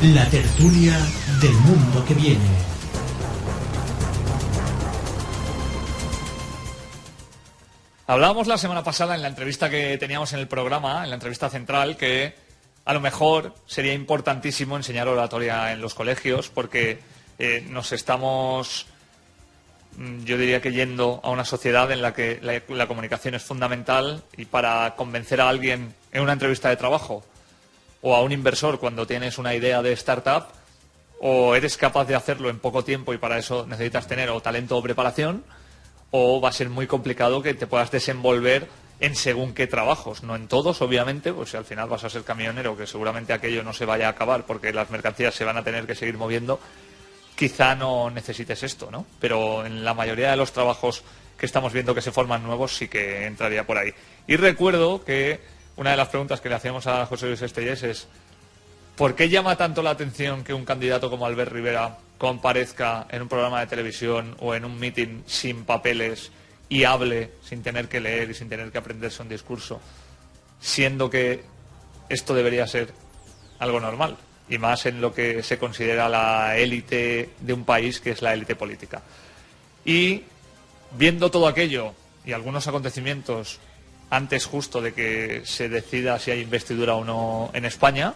La tertulia del mundo que viene. Hablábamos la semana pasada en la entrevista que teníamos en el programa, en la entrevista central, que a lo mejor sería importantísimo enseñar oratoria en los colegios porque nos estamos, yo diría que yendo a una sociedad en la que la comunicación es fundamental, y para convencer a alguien en una entrevista de trabajo o a un inversor cuando tienes una idea de startup, o eres capaz de hacerlo en poco tiempo y para eso necesitas tener o talento o preparación, o va a ser muy complicado que te puedas desenvolver en según qué trabajos. No en todos, obviamente, pues si al final vas a ser camionero, que seguramente aquello no se vaya a acabar porque las mercancías se van a tener que seguir moviendo, quizá no necesites esto, ¿no? Pero en la mayoría de los trabajos que estamos viendo que se forman nuevos sí que entraría por ahí. Y recuerdo que una de las preguntas que le hacíamos a José Luis Estellés es ¿por qué llama tanto la atención que un candidato como Albert Rivera comparezca en un programa de televisión o en un meeting sin papeles y hable sin tener que leer y sin tener que aprenderse un discurso, siendo que esto debería ser algo normal, y más en lo que se considera la élite de un país, que es la élite política? Y viendo todo aquello y algunos acontecimientos antes justo de que se decida si hay investidura o no en España,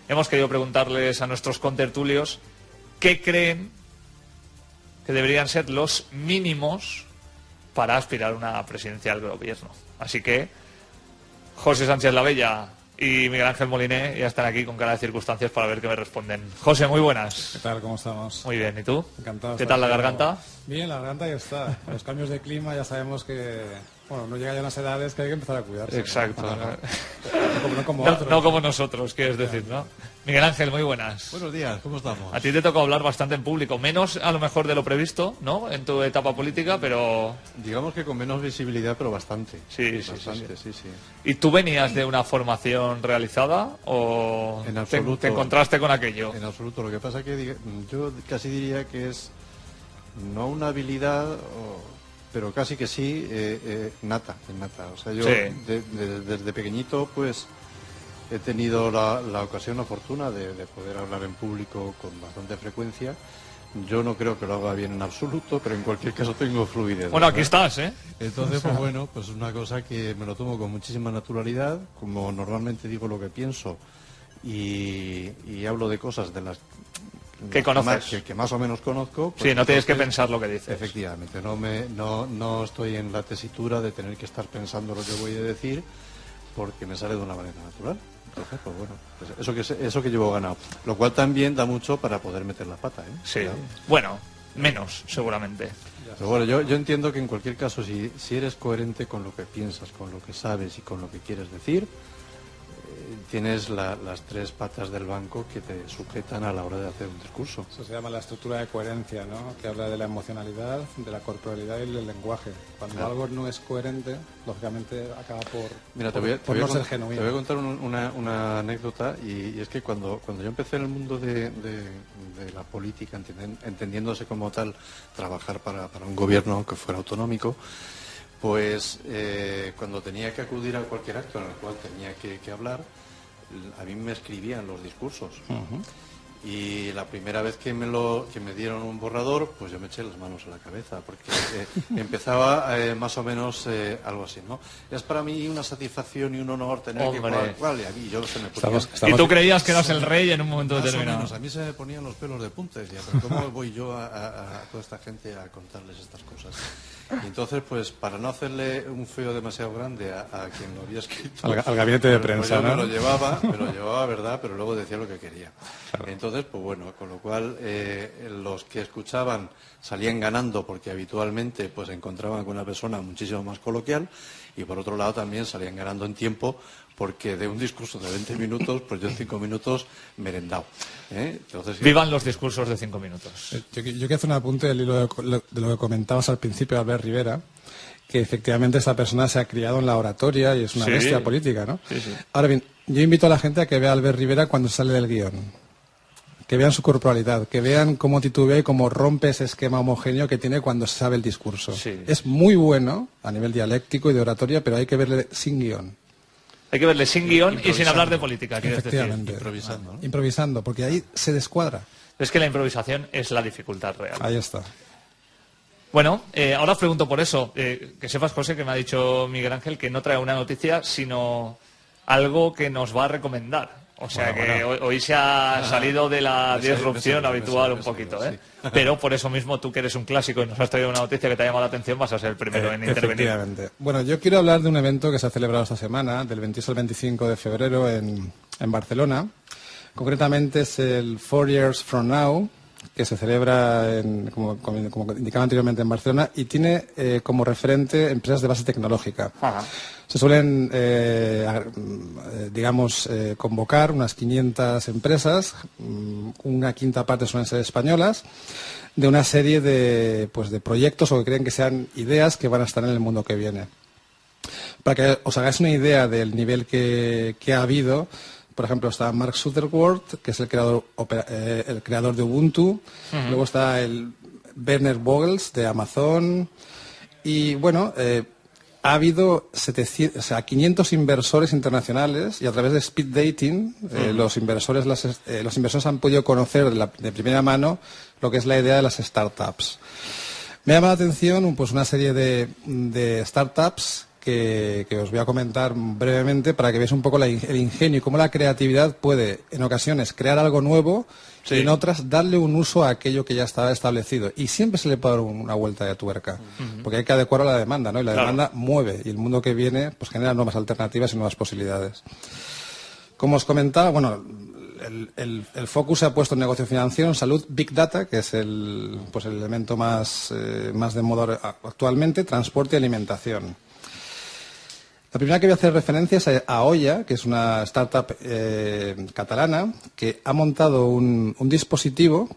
hemos querido preguntarles a nuestros contertulios qué creen que deberían ser los mínimos para aspirar a una presidencia del gobierno. Así que José Sánchez Lavella y Miguel Ángel Moliné ya están aquí con cara de circunstancias para ver qué me responden. José, muy buenas. ¿Qué tal? ¿Cómo estamos? Muy bien, ¿y tú? Encantado. ¿Qué tal la garganta? Bien, la garganta ya está. Los cambios de clima ya sabemos que, bueno, no llega ya a unas edades que hay que empezar a cuidarse. Exacto. No como otros. No como nosotros, quieres decir, ¿no? Miguel Ángel, muy buenas. Buenos días, ¿cómo estamos? A ti te toca hablar bastante en público, menos a lo mejor de lo previsto, ¿no? En tu etapa política, pero... Digamos que con menos visibilidad, pero bastante. Sí. Sí. ¿Y tú venías de una formación realizada o En absoluto. te encontraste con aquello? En absoluto. Lo que pasa que yo casi diría que es no una habilidad, pero casi que sí, innata. O sea, yo desde pequeñito, pues... He tenido la ocasión, la fortuna de poder hablar en público con bastante frecuencia. Yo no creo que lo haga bien en absoluto, pero en cualquier caso tengo fluidez. Bueno, aquí estás, ¿eh? Entonces, pues bueno, pues es una cosa que me lo tomo con muchísima naturalidad, como normalmente digo lo que pienso y hablo de cosas de las que conoces, que más o menos conozco. Pues sí, no tienes que pensar lo que dices. Efectivamente, no estoy en la tesitura de tener que estar pensando lo que voy a decir, porque me sale de una manera natural. Entonces, pues bueno, pues eso que llevo ganado. Lo cual también da mucho para poder meter la pata, ¿eh? Sí. Claro. Bueno, menos, seguramente. Pero bueno, yo entiendo que en cualquier caso, si eres coherente con lo que piensas, con lo que sabes y con lo que quieres decir, tienes las tres patas del banco que te sujetan a la hora de hacer un discurso. Eso se llama la estructura de coherencia, ¿no? Que habla de la emocionalidad, de la corporalidad y del lenguaje. Cuando algo no es coherente, lógicamente acaba por no ser genuino. Te voy a contar una anécdota, y es que cuando yo empecé en el mundo de la política, entendiéndose como tal, trabajar para un gobierno que fuera autonómico, pues cuando tenía que acudir a cualquier acto en el cual tenía que hablar, a mí me escribían los discursos. Y la primera vez que me dieron un borrador, pues yo me eché las manos a la cabeza, porque empezaba más o menos algo así, ¿no? Es para mí una satisfacción y un honor tener que... Vale, a mí yo se me ponía... ¿Y tú creías que eras el rey en un momento determinado? Más o menos, a mí se me ponían los pelos de punta, decía, pero ¿cómo voy yo a toda esta gente a contarles estas cosas? Y entonces, pues, para no hacerle un feo demasiado grande a quien lo había escrito... Al gabinete de prensa, pues ¿no? Me lo llevaba, ¿verdad? Pero luego decía lo que quería. Claro. Entonces, pues bueno, con lo cual los que escuchaban salían ganando porque habitualmente pues se encontraban con una persona muchísimo más coloquial, y por otro lado también salían ganando en tiempo, porque de un discurso de 20 minutos, pues yo en 5 minutos merendado. Entonces, vivan los discursos de 5 minutos. Yo quiero hacer un apunte del hilo de lo que comentabas al principio de Albert Rivera, que efectivamente esta persona se ha criado en la oratoria y es una bestia política, ¿no? Sí. Ahora bien, yo invito a la gente a que vea a Albert Rivera cuando sale del guión, que vean su corporalidad, que vean cómo titubea y cómo rompe ese esquema homogéneo que tiene cuando se sabe el discurso. Sí. Es muy bueno a nivel dialéctico y de oratoria, pero hay que verle sin guión. Hay que verle sin guión y sin hablar de política, quieres decir. Efectivamente. Improvisando, ¿no? Improvisando, porque ahí se descuadra. Es que la improvisación es la dificultad real. Ahí está. Bueno, ahora os pregunto por eso. Que sepas, José, que me ha dicho Miguel Ángel que no trae una noticia, sino algo que nos va a recomendar. O sea que hoy se ha salido de la disrupción habitual un poquito, ¿eh? Sí. Pero por eso mismo, tú que eres un clásico y nos has traído una noticia que te ha llamado la atención, vas a ser el primero en intervenir. Efectivamente. Bueno, yo quiero hablar de un evento que se ha celebrado esta semana, del 28 al 25 de febrero en Barcelona. Concretamente es el 4 Years From Now, que se celebra, como indicaba anteriormente, en Barcelona, y tiene como referente empresas de base tecnológica. Ajá. Se suelen, convocar unas 500 empresas, una quinta parte suelen ser españolas, de una serie de proyectos o que creen que sean ideas que van a estar en el mundo que viene. Para que os hagáis una idea del nivel que ha habido, por ejemplo, está Mark Zuckerberg, que es el creador de Ubuntu. Luego está el Werner Vogels de Amazon. Y bueno, ha habido 500 inversores internacionales y a través de speed dating los inversores han podido conocer de primera mano lo que es la idea de las startups. Me llama la atención una serie de startups que os voy a comentar brevemente para que veáis un poco el ingenio y cómo la creatividad puede en ocasiones crear algo nuevo y en otras darle un uso a aquello que ya estaba establecido. Y siempre se le puede dar una vuelta de tuerca, porque hay que adecuarlo a la demanda, ¿no? Y la demanda mueve y el mundo que viene genera nuevas alternativas y nuevas posibilidades. Como os comentaba, bueno, el focus se ha puesto en negocio financiero, en salud, Big Data, que es el elemento más de moda actualmente, transporte y alimentación. La primera que voy a hacer referencia es a Oya, que es una startup catalana que ha montado un dispositivo,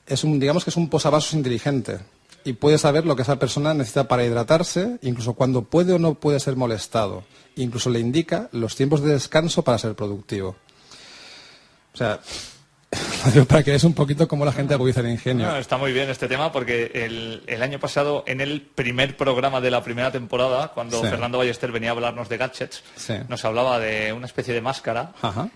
digamos que es un posavasos inteligente y puede saber lo que esa persona necesita para hidratarse, incluso cuando puede o no puede ser molestado. Incluso le indica los tiempos de descanso para ser productivo. O sea, para que veáis un poquito cómo la gente agudiza el ingenio. No, está muy bien este tema porque el año pasado, en el primer programa de la primera temporada, cuando Fernando Ballester venía a hablarnos de gadgets, nos hablaba de una especie de máscara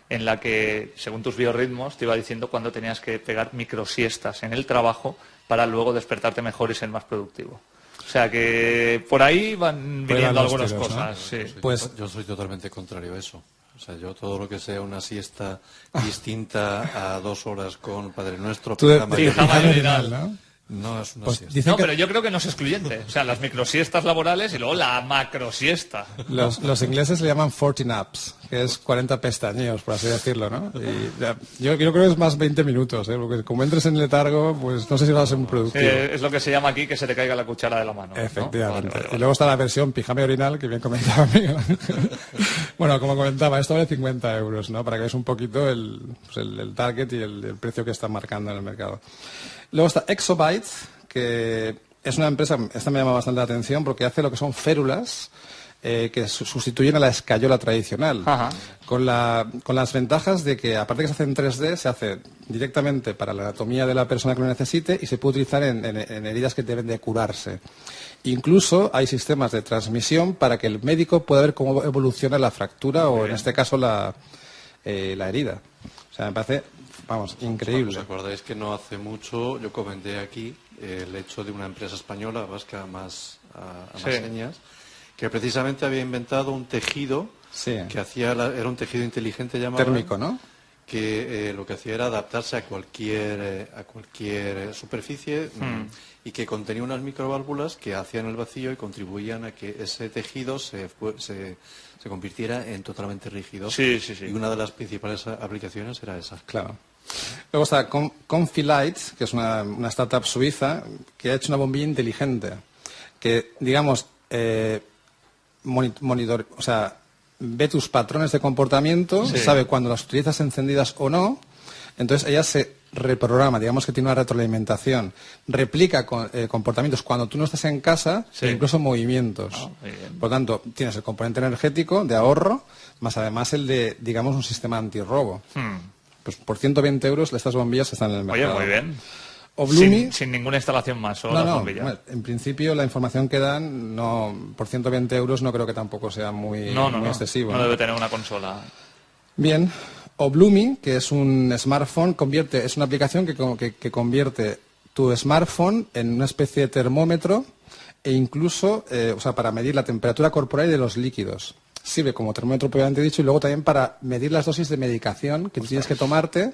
en la que, según tus biorritmos, te iba diciendo cuándo tenías que pegar microsiestas en el trabajo para luego despertarte mejor y ser más productivo. O sea que por ahí van viniendo algunas cosas. ¿No? Sí. Pues yo soy totalmente contrario a eso. O sea, yo todo lo que sea una siesta distinta a 2 horas con Padre Nuestro, pijama matinal, ¿no? No es una siesta. No, pero yo creo que no es excluyente. O sea, las microsiestas laborales y luego la macrosiesta. Los ingleses le llaman 14 naps, que es 40 pestañeos, por así decirlo, ¿no? Y yo creo que es más 20 minutos, ¿eh? Porque como entres en letargo, pues no sé si vas a ser muy productivo. Es lo que se llama aquí que se te caiga la cuchara de la mano. Efectivamente. ¿No? Vale. Y luego está la versión pijama orinal, que bien comentaba Miguel Ángel. Bueno, como comentaba, esto vale 50 euros, ¿no? Para que veáis un poquito el target y el precio que están marcando en el mercado. Luego está Exobytes, que es una empresa, esta me llama bastante la atención porque hace lo que son férulas que sustituyen a la escayola tradicional. Con las ventajas de que, aparte que se hace en 3D, se hace directamente para la anatomía de la persona que lo necesite y se puede utilizar en heridas que deben de curarse. Incluso hay sistemas de transmisión para que el médico pueda ver cómo evoluciona la fractura o, en este caso, la herida. O sea, me parece, increíble. ¿Os acordáis que no hace mucho yo comenté aquí el hecho de una empresa española, vasca más señas, que precisamente había inventado un tejido que era un tejido inteligente llamado térmico, ¿no? Que lo que hacía era adaptarse a cualquier superficie y que contenía unas microválvulas que hacían el vacío y contribuían a que ese tejido se convirtiera en totalmente rígido. Sí. Y una de las principales aplicaciones era esa. Claro. Luego está Confilight, que es una startup suiza que ha hecho una bombilla inteligente que, digamos, ve tus patrones de comportamiento, sabe cuándo las utilizas encendidas o no, entonces ella se reprograma, digamos que tiene una retroalimentación, replica comportamientos cuando tú no estás en casa e incluso movimientos. Por lo tanto, tienes el componente energético de ahorro, más además el de, digamos, un sistema antirrobo. Pues por 120 euros estas bombillas están en el mercado. Oye, muy bien. Oblumi, sin ninguna instalación más, solo no, la no, bombilla. bueno, en principio la información que dan, no, por 120 euros no creo que tampoco sea muy excesivo. No debe tener una consola. Bien, Oblumi, que es un smartphone, es una aplicación que convierte tu smartphone en una especie de termómetro e incluso, para medir la temperatura corporal y de los líquidos. Sirve como termómetro, propiamente dicho, y luego también para medir las dosis de medicación que tienes que tomarte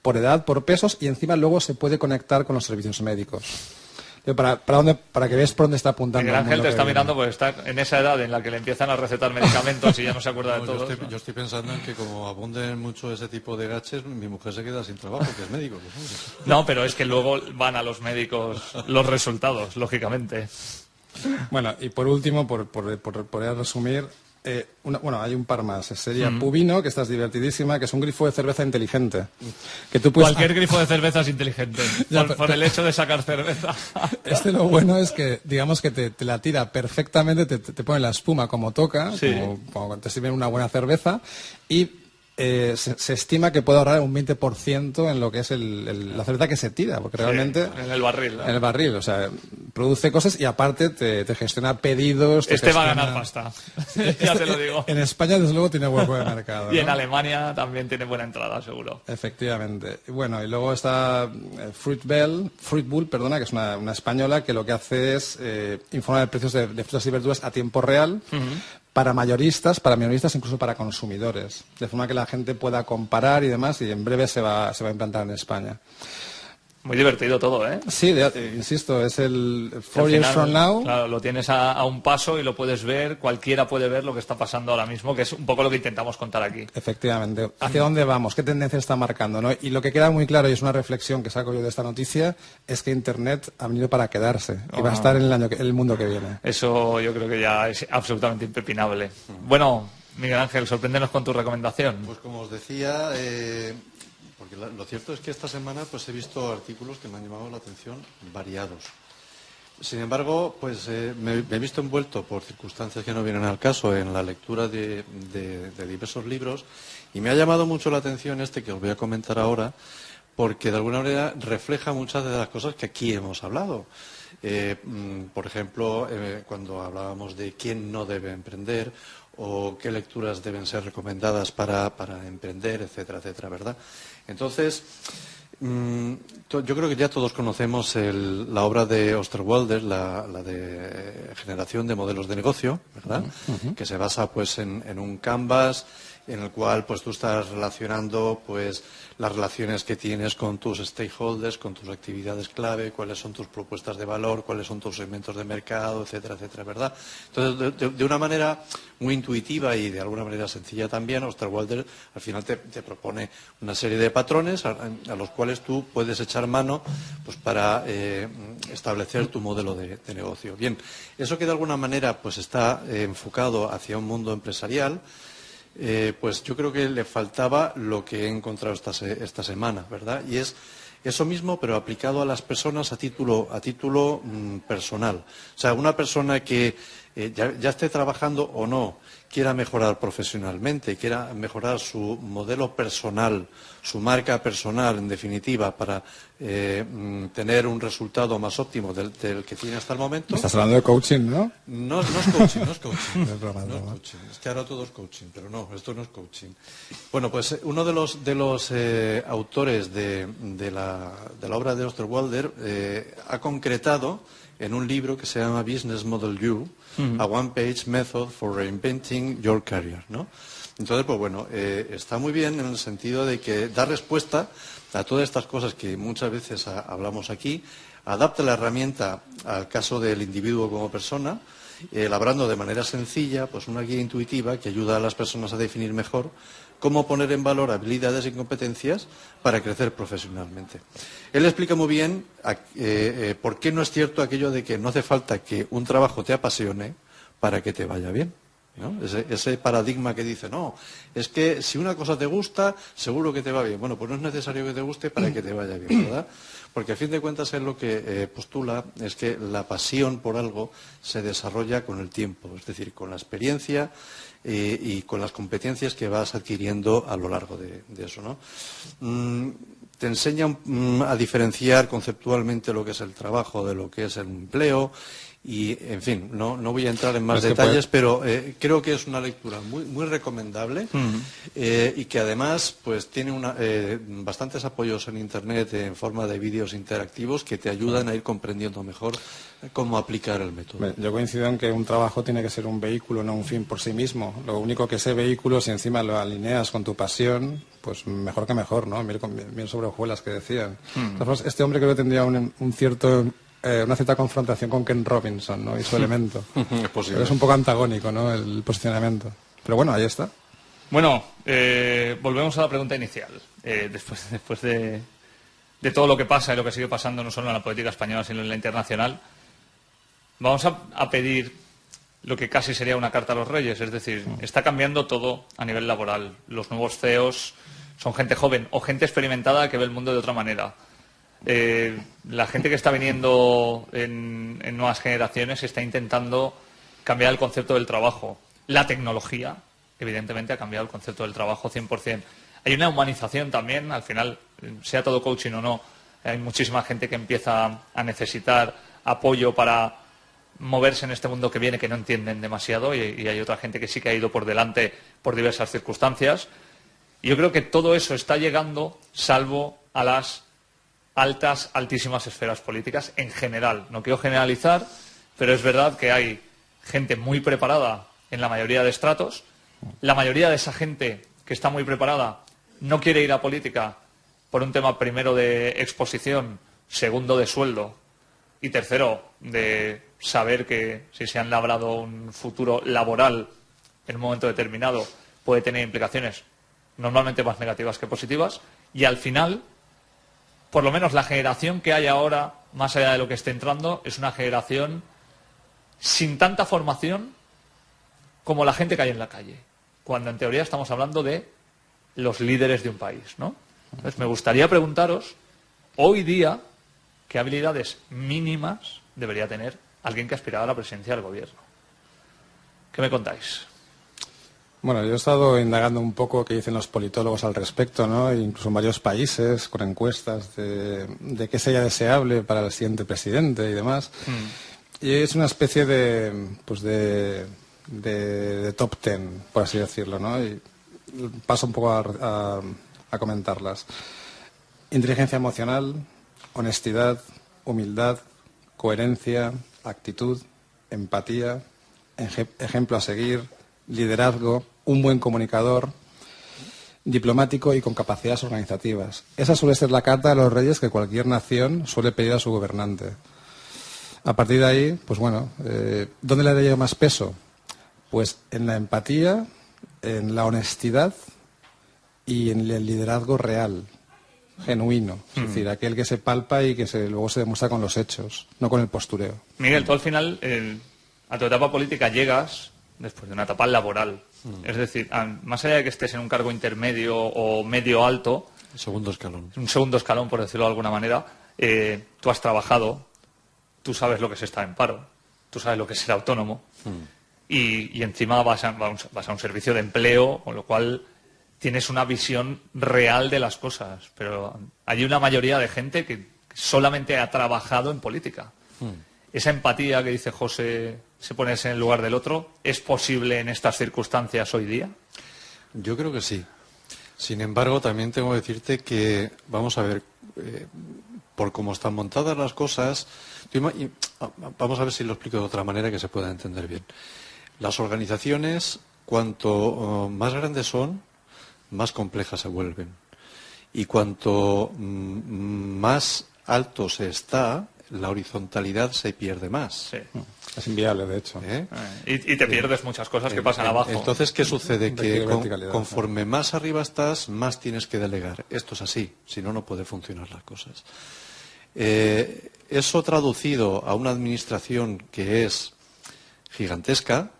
por edad, por pesos, y encima luego se puede conectar con los servicios médicos. Para que veas por dónde está apuntando. Miguel Ángel te está mirando, pues está en esa edad en la que le empiezan a recetar medicamentos y ya no se acuerda de todo. Yo estoy pensando en que como abunden mucho ese tipo de gaches, mi mujer se queda sin trabajo, que es médico. No, pero es que luego van a los médicos los resultados, lógicamente. Bueno, y por último, por resumir, hay un par más. Sería Pubino, que esta es divertidísima, que es un grifo de cerveza inteligente. Que tú puedes... Cualquier grifo de cerveza es inteligente, por el hecho de sacar cerveza. Lo bueno es que, digamos que te la tira perfectamente, te pone la espuma como toca, sí, como te sirven una buena cerveza, y se estima que puede ahorrar un 20% en lo que es la cerveza que se tira, porque realmente... En el barril. ¿No? En el barril, o sea, produce cosas y aparte te gestiona pedidos... Va a ganar pasta, ya te lo digo. En España, desde luego, tiene hueco de mercado. Y en Alemania también tiene buena entrada, seguro. Efectivamente. Bueno, y luego está Fruitbull, que es una española que lo que hace es informar de precios de frutas y verduras a tiempo real, para mayoristas, para minoristas, incluso para consumidores, de forma que la gente pueda comparar y demás, y en breve se va a implantar en España. Muy divertido todo, ¿eh? Sí, insisto, es el 4 Years From Now. Claro, lo tienes a un paso y lo puedes ver, cualquiera puede ver lo que está pasando ahora mismo, que es un poco lo que intentamos contar aquí. Efectivamente. ¿Hacia dónde vamos? ¿Qué tendencia está marcando? ¿No? Y lo que queda muy claro, y es una reflexión que saco yo de esta noticia, es que Internet ha venido para quedarse y va a estar en el mundo que viene. Eso yo creo que ya es absolutamente impepinable. Bueno, Miguel Ángel, sorpréndenos con tu recomendación. Pues como os decía... Porque lo cierto es que esta semana pues he visto artículos que me han llamado la atención variados. Sin embargo, pues me he visto envuelto por circunstancias que no vienen al caso en la lectura de diversos libros y me ha llamado mucho la atención este que os voy a comentar ahora porque de alguna manera refleja muchas de las cosas que aquí hemos hablado. Por ejemplo, cuando hablábamos de quién no debe emprender o qué lecturas deben ser recomendadas para emprender, etcétera, etcétera, ¿verdad? Entonces, yo creo que ya todos conocemos la obra de Osterwalder, la de generación de modelos de negocio, ¿verdad? Que se basa pues en un canvas en el cual pues tú estás relacionando pues las relaciones que tienes con tus stakeholders, con tus actividades clave, cuáles son tus propuestas de valor, cuáles son tus segmentos de mercado, etcétera, etcétera, ¿verdad? Entonces, de una manera muy intuitiva y de alguna manera sencilla también, Osterwalder al final te propone una serie de patrones a los cuales tú puedes echar mano pues para establecer tu modelo de negocio. Bien, eso que de alguna manera pues está enfocado hacia un mundo empresarial, pues yo creo que le faltaba lo que he encontrado esta semana, ¿verdad? Y es eso mismo, pero aplicado a las personas a título personal. O sea, una persona que ya esté trabajando o no, quiera mejorar profesionalmente, quiera mejorar su modelo personal, su marca personal, en definitiva, para tener un resultado más óptimo del que tiene hasta el momento. Estás hablando de coaching, ¿no? No es coaching, no es coaching. No es coaching. Es que ahora todo es coaching, pero no, esto no es coaching. Bueno, pues uno de los autores de la obra de Osterwalder ha concretado en un libro que se llama Business Model U, a one-page method for reinventing your career, ¿no? Entonces, pues bueno, está muy bien en el sentido de que da respuesta a todas estas cosas que muchas veces hablamos aquí, adapta la herramienta al caso del individuo como persona, elaborando de manera sencilla pues una guía intuitiva que ayuda a las personas a definir mejor cómo poner en valor habilidades y competencias para crecer profesionalmente. Él explica muy bien por qué no es cierto aquello de que no hace falta que un trabajo te apasione para que te vaya bien, ¿no? Ese paradigma que dice, no, es que si una cosa te gusta, seguro que te va bien. Bueno, pues no es necesario que te guste para que te vaya bien, ¿verdad? Porque a fin de cuentas él lo que postula es que la pasión por algo se desarrolla con el tiempo, es decir, con la experiencia y con las competencias que vas adquiriendo a lo largo de eso, ¿no? te enseña a diferenciar conceptualmente lo que es el trabajo de lo que es el empleo. Y, en fin, no voy a entrar en más detalles, pero creo que es una lectura muy recomendable y que además pues tiene bastantes apoyos en Internet en forma de vídeos interactivos que te ayudan a ir comprendiendo mejor cómo aplicar el método. Yo coincido en que un trabajo tiene que ser un vehículo, no un fin por sí mismo. Lo único que ese vehículo, si encima lo alineas con tu pasión, pues mejor que mejor, ¿no? Miel sobre hojuelas, que decían. Entonces, este hombre creo que tendría una cierta confrontación con Ken Robinson, ¿no? Y su elemento. Pero es un poco antagónico, ¿no? El posicionamiento. Pero bueno, ahí está. Bueno, volvemos a la pregunta inicial. Después de todo lo que pasa y lo que sigue pasando no solo en la política española, sino en la internacional, vamos a pedir lo que casi sería una carta a los reyes. Es decir, está cambiando todo a nivel laboral. Los nuevos CEOs son gente joven o gente experimentada que ve el mundo de otra manera. La gente que está viniendo en nuevas generaciones está intentando cambiar el concepto del trabajo. La tecnología, evidentemente, ha cambiado el concepto del trabajo 100%. Hay una humanización también, al final, sea todo coaching o no, hay muchísima gente que empieza a necesitar apoyo para moverse en este mundo que viene, que no entienden demasiado, y hay otra gente que sí que ha ido por delante por diversas circunstancias. Y yo creo que todo eso está llegando, salvo a las altísimas esferas políticas en general. No quiero generalizar, pero es verdad que hay gente muy preparada en la mayoría de estratos. La mayoría de esa gente que está muy preparada no quiere ir a política por un tema, primero, de exposición, segundo, de sueldo y tercero, de saber que si se han labrado un futuro laboral en un momento determinado puede tener implicaciones normalmente más negativas que positivas. Y al final, por lo menos la generación que hay ahora, más allá de lo que esté entrando, es una generación sin tanta formación como la gente que hay en la calle, cuando en teoría estamos hablando de los líderes de un país, ¿no? Entonces, me gustaría preguntaros, hoy día, ¿qué habilidades mínimas debería tener alguien que aspiraba a la presidencia del gobierno? ¿Qué me contáis? Bueno, yo he estado indagando un poco qué dicen los politólogos al respecto, ¿no? Incluso en varios países, con encuestas de qué sería deseable para el siguiente presidente y demás. Y es una especie de top ten, por así decirlo, ¿no? Y paso un poco a comentarlas. Inteligencia emocional, honestidad, humildad, coherencia, actitud, empatía, ejemplo a seguir, liderazgo, un buen comunicador, diplomático y con capacidades organizativas. Esa suele ser la carta de los reyes que cualquier nación suele pedir a su gobernante. A partir de ahí, pues bueno, ¿dónde le daría más peso? Pues en la empatía, en la honestidad y en el liderazgo real, genuino. Es decir, aquel que se palpa y que luego se demuestra con los hechos, no con el postureo. Miguel, tú al final, a tu etapa política llegas después de una etapa laboral. Es decir, más allá de que estés en un cargo intermedio o medio alto, Segundo escalón. un segundo escalón, por decirlo de alguna manera, tú has trabajado, tú sabes lo que es estar en paro, tú sabes lo que es ser autónomo y encima vas a un servicio de empleo, con lo cual tienes una visión real de las cosas. Pero hay una mayoría de gente que solamente ha trabajado en política. Esa empatía que dice José, se ponerse en el lugar del otro, ¿es posible en estas circunstancias hoy día? Yo creo que sí. Sin embargo, también tengo que decirte que, vamos a ver, por cómo están montadas las cosas, vamos a ver si lo explico de otra manera que se pueda entender bien. Las organizaciones, cuanto más grandes son, más complejas se vuelven. Y cuanto más alto se está, la horizontalidad se pierde más. Sí. Es inviable, de hecho. Y te pierdes muchas cosas que pasan abajo. Entonces, ¿qué sucede? Que verticalidad, conforme más arriba estás, más tienes que delegar. Esto es así, si no, no puede funcionar las cosas. Eso traducido a una administración que es gigantesca,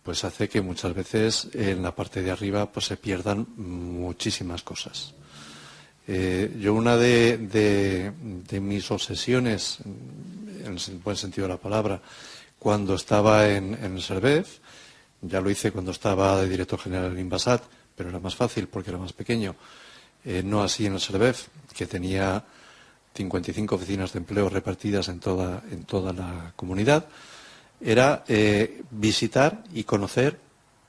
pues hace que muchas veces en la parte de arriba pues se pierdan muchísimas cosas. Yo una de mis obsesiones, en el buen sentido de la palabra, cuando estaba en el Servef, ya lo hice cuando estaba de director general en Invasat, pero era más fácil porque era más pequeño, no así en el SERVEF, que tenía 55 oficinas de empleo repartidas en toda la comunidad, era visitar y conocer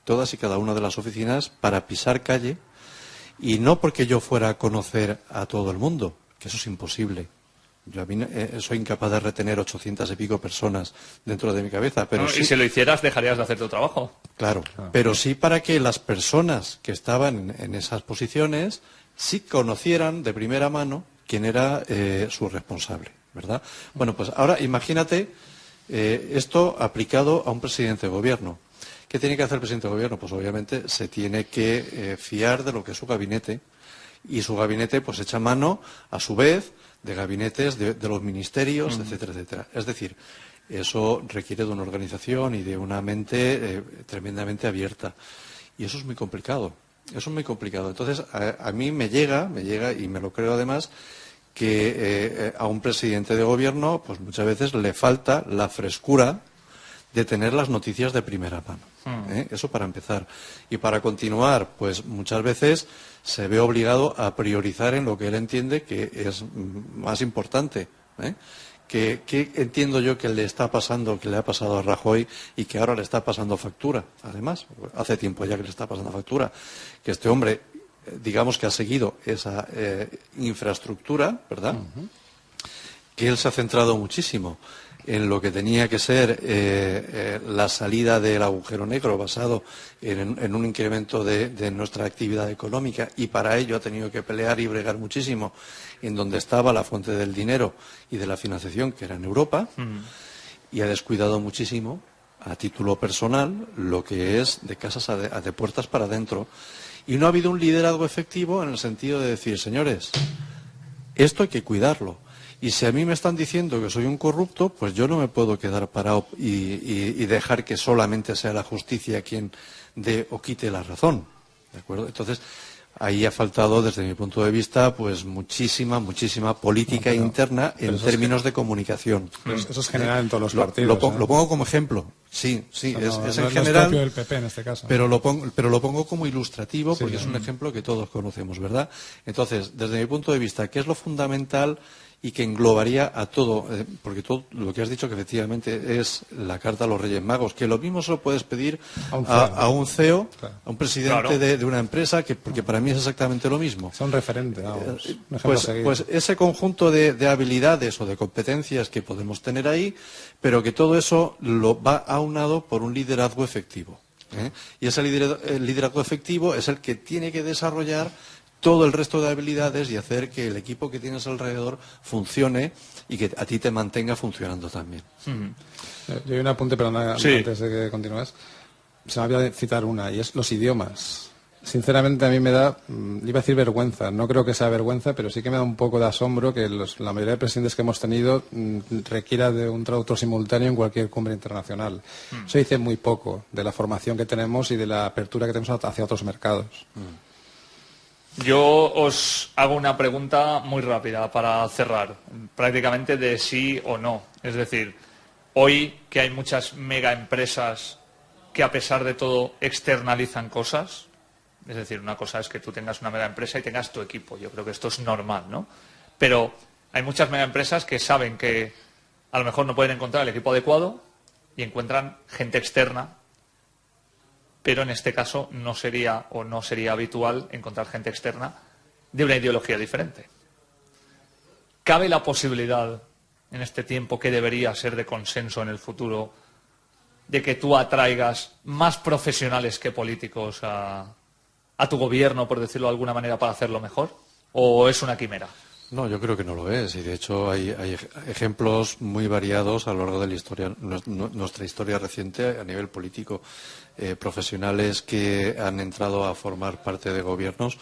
todas y cada una de las oficinas para pisar calle, y no porque yo fuera a conocer a todo el mundo, que eso es imposible. Yo soy incapaz de retener 800 y pico personas dentro de mi cabeza. Pero sí, y si lo hicieras, dejarías de hacer tu trabajo. Claro, pero sí para que las personas que estaban en esas posiciones sí conocieran de primera mano quién era su responsable, ¿verdad? Bueno, pues ahora imagínate esto aplicado a un presidente de gobierno. ¿Qué tiene que hacer el presidente de gobierno? Pues obviamente se tiene que fiar de lo que es su gabinete, y su gabinete pues echa mano, a su vez, de gabinetes de los ministerios, etcétera, etcétera. Es decir, eso requiere de una organización y de una mente tremendamente abierta. Y eso es muy complicado. Eso es muy complicado. Entonces, a mí me llega, y me lo creo además, que a un presidente de gobierno, pues muchas veces le falta la frescura de tener las noticias de primera mano. Eso para empezar. Y para continuar, pues muchas veces se ve obligado a priorizar en lo que él entiende que es más importante. ¿Qué entiendo yo que le está pasando, que le ha pasado a Rajoy y que ahora le está pasando factura? Además, hace tiempo ya que le está pasando factura. Que este hombre, digamos que ha seguido esa infraestructura, ¿verdad? Que él se ha centrado muchísimo en lo que tenía que ser la salida del agujero negro basado en un incremento de nuestra actividad económica, y para ello ha tenido que pelear y bregar muchísimo en donde estaba la fuente del dinero y de la financiación, que era en Europa, y ha descuidado muchísimo, a título personal, lo que es de casas de puertas para adentro. Y no ha habido un liderazgo efectivo en el sentido de decir, señores, esto hay que cuidarlo. Y si a mí me están diciendo que soy un corrupto, pues yo no me puedo quedar parado y dejar que solamente sea la justicia quien dé o quite la razón. ¿De acuerdo? Entonces, ahí ha faltado, desde mi punto de vista, pues muchísima política interna en términos de comunicación. Eso es general en todos los partidos. Lo pongo como ejemplo. Sí, es en general. No es propio del PP en este caso. Pero lo pongo como ilustrativo, porque es un ejemplo que todos conocemos, ¿verdad? Entonces, desde mi punto de vista, ¿qué es lo fundamental y que englobaría a todo? Porque todo lo que has dicho, que efectivamente es la carta a los Reyes Magos, que lo mismo se lo puedes pedir a un CEO, claro, a un presidente de una empresa, porque para mí es exactamente lo mismo. Son referentes, vamos. Pues ese conjunto de habilidades o de competencias que podemos tener ahí, pero que todo eso lo va aunado por un liderazgo efectivo. Y ese liderazgo efectivo es el que tiene que desarrollar todo el resto de habilidades y hacer que el equipo que tienes alrededor funcione y que a ti te mantenga funcionando también. Yo hay un apunte, pero antes de que continúes. Se me había de citar una, y es los idiomas. Sinceramente, a mí me da, iba a decir vergüenza, no creo que sea vergüenza, pero sí que me da un poco de asombro que la mayoría de presidentes que hemos tenido requiera de un traductor simultáneo en cualquier cumbre internacional. Eso dice muy poco de la formación que tenemos y de la apertura que tenemos hacia otros mercados. Yo os hago una pregunta muy rápida para cerrar, prácticamente de sí o no. Es decir, hoy que hay muchas mega empresas que a pesar de todo externalizan cosas, es decir, una cosa es que tú tengas una mega empresa y tengas tu equipo, yo creo que esto es normal, ¿no? Pero hay muchas mega empresas que saben que a lo mejor no pueden encontrar el equipo adecuado y encuentran gente externa, pero en este caso no sería habitual encontrar gente externa de una ideología diferente. ¿Cabe la posibilidad en este tiempo, que debería ser de consenso en el futuro, de que tú atraigas más profesionales que políticos a tu gobierno, por decirlo de alguna manera, para hacerlo mejor? ¿O es una quimera? No, yo creo que no lo es, y de hecho hay ejemplos muy variados a lo largo de la historia, nuestra historia reciente a nivel político, profesionales que han entrado a formar parte de gobiernos,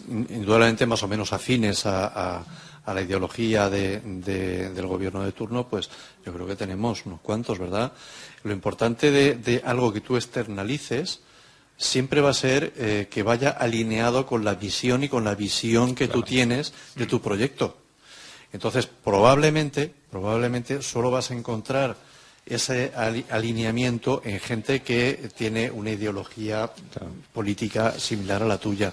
indudablemente más o menos afines a la ideología del gobierno de turno, pues yo creo que tenemos unos cuantos, ¿verdad? Lo importante de algo que tú externalices siempre va a ser que vaya alineado con la visión y con la visión que tú tienes de tu proyecto. Entonces, probablemente solo vas a encontrar ese alineamiento en gente que tiene una ideología política similar a la tuya.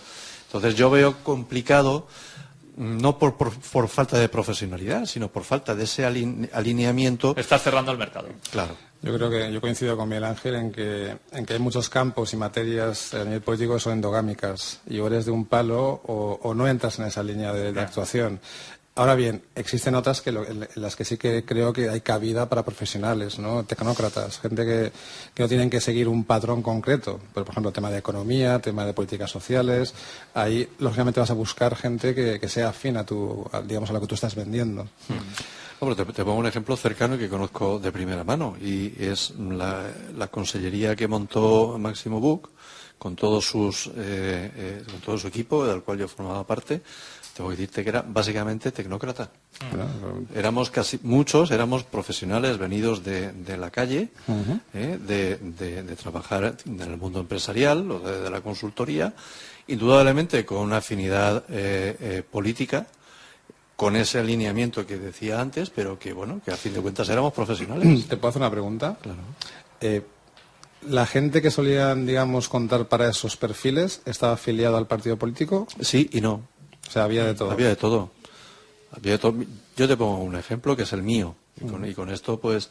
Entonces yo veo complicado, no por falta de profesionalidad, sino por falta de ese alineamiento. Está cerrando el mercado. Claro. Yo creo que yo coincido con Miguel Ángel en que hay muchos campos y materias a nivel político que son endogámicas y o eres de un palo o no entras en esa línea de actuación. Ahora bien, existen otras en las que sí que creo que hay cabida para profesionales, ¿no? Tecnócratas, gente que no tienen que seguir un patrón concreto. Por ejemplo, tema de economía, tema de políticas sociales. Ahí, lógicamente, vas a buscar gente que sea afín a digamos, a lo que tú estás vendiendo. Bueno, te pongo un ejemplo cercano que conozco de primera mano y es la consellería que montó Máximo Buch con todo su equipo, del cual yo formaba parte. Tengo que decirte que era básicamente tecnócrata. Muchos éramos profesionales venidos de la calle, de trabajar en el mundo empresarial o de la consultoría, indudablemente con una afinidad política, con ese alineamiento que decía antes, pero que a fin de cuentas éramos profesionales. ¿Te puedo hacer una pregunta? Claro. ¿La gente que solían, digamos, contar para esos perfiles estaba afiliada al partido político? Sí y no. O sea, había de todo. Había de todo. Yo te pongo un ejemplo que es el mío. Y con esto, pues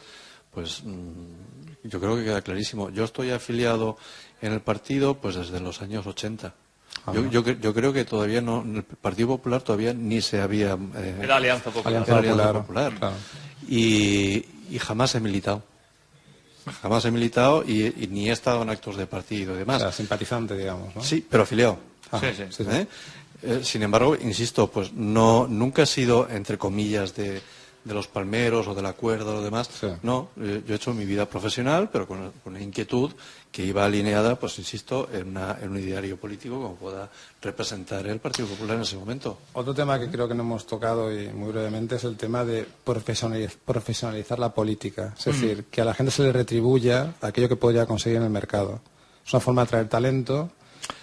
yo creo que queda clarísimo. Yo estoy afiliado en el partido pues desde los años 80. Yo creo que todavía no, el Partido Popular todavía ni se había... Era Alianza Popular. Alianza Popular. Claro. Y jamás he militado. Jamás he militado y ni he estado en actos de partido y demás. O sea, simpatizante, digamos, ¿no? Sí, pero afiliado. Sí. Sin embargo, insisto, pues nunca he sido, entre comillas, de los palmeros o del acuerdo o lo demás. Sí. No, yo he hecho mi vida profesional, pero con una inquietud que iba alineada, pues insisto, en un ideario político como pueda representar el Partido Popular en ese momento. Otro tema que creo que no hemos tocado y muy brevemente es el tema de profesionalizar la política. Es decir, que a la gente se le retribuya aquello que podría conseguir en el mercado. Es una forma de atraer talento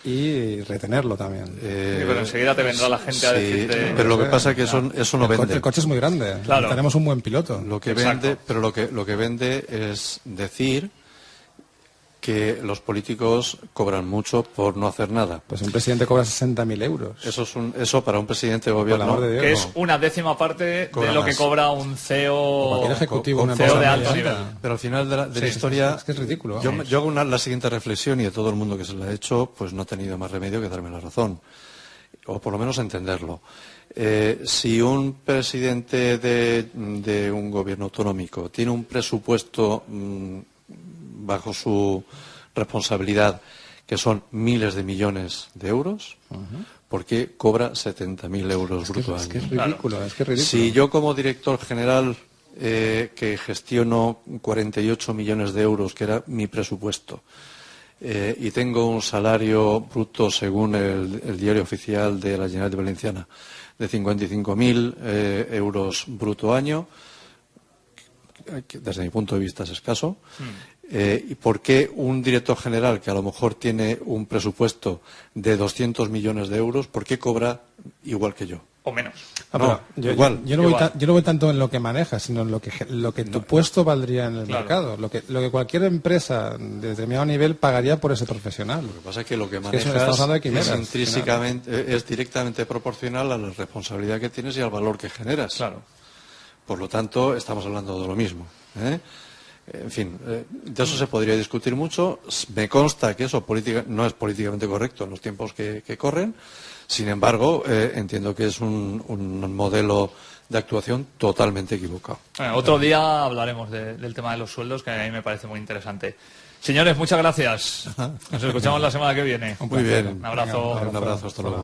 y retenerlo también. Pero enseguida te vendrá la gente a decirte... Pero lo que pasa es que eso no vende. El coche es muy grande. Claro. Tenemos un buen piloto. Lo que Exacto. vende, pero lo que vende es decir que los políticos cobran mucho por no hacer nada. Pues un presidente cobra 60.000 euros. Eso para un presidente de Por el gobierno amor de Dios. Que es una décima parte de Cobra lo que más. cobra un CEO... O cualquier ejecutivo, una CEO empresa de alto muy nivel. alta. Pero al final de la historia... Es que es ridículo. Yo vamos. hago la siguiente reflexión y de todo el mundo que se la ha hecho, pues no ha tenido más remedio que darme la razón. O por lo menos entenderlo. Si un presidente de un gobierno autonómico tiene un presupuesto bajo su responsabilidad que son miles de millones de euros, ¿por qué cobra 70.000 euros bruto al Es que es año? ridículo, es que es ridículo. Si yo como director general que gestiono 48 millones de euros, que era mi presupuesto, y tengo un salario bruto, según el diario oficial de la Generalitat Valenciana, de 55.000 euros bruto año, que desde mi punto de vista es escaso, ¿y por qué un director general que a lo mejor tiene un presupuesto de 200 millones de euros, por qué cobra igual que yo? O menos. Pero igual. Yo no voy tanto en lo que manejas, sino en lo que tu puesto valdría en el mercado. Lo que cualquier empresa de determinado nivel pagaría por ese profesional. Lo que pasa es que lo que Es que estamos manejas hablando de quimeras, es intrínsecamente, es directamente proporcional a la responsabilidad que tienes y al valor que generas. Claro. Por lo tanto, estamos hablando de lo mismo. En fin, de eso se podría discutir mucho. Me consta que eso no es políticamente correcto en los tiempos que corren. Sin embargo, entiendo que es un modelo de actuación totalmente equivocado. Otro día hablaremos del tema de los sueldos, que a mí me parece muy interesante. Señores, muchas gracias. Nos escuchamos la semana que viene. Muy bien. Un abrazo. Un abrazo, hasta luego.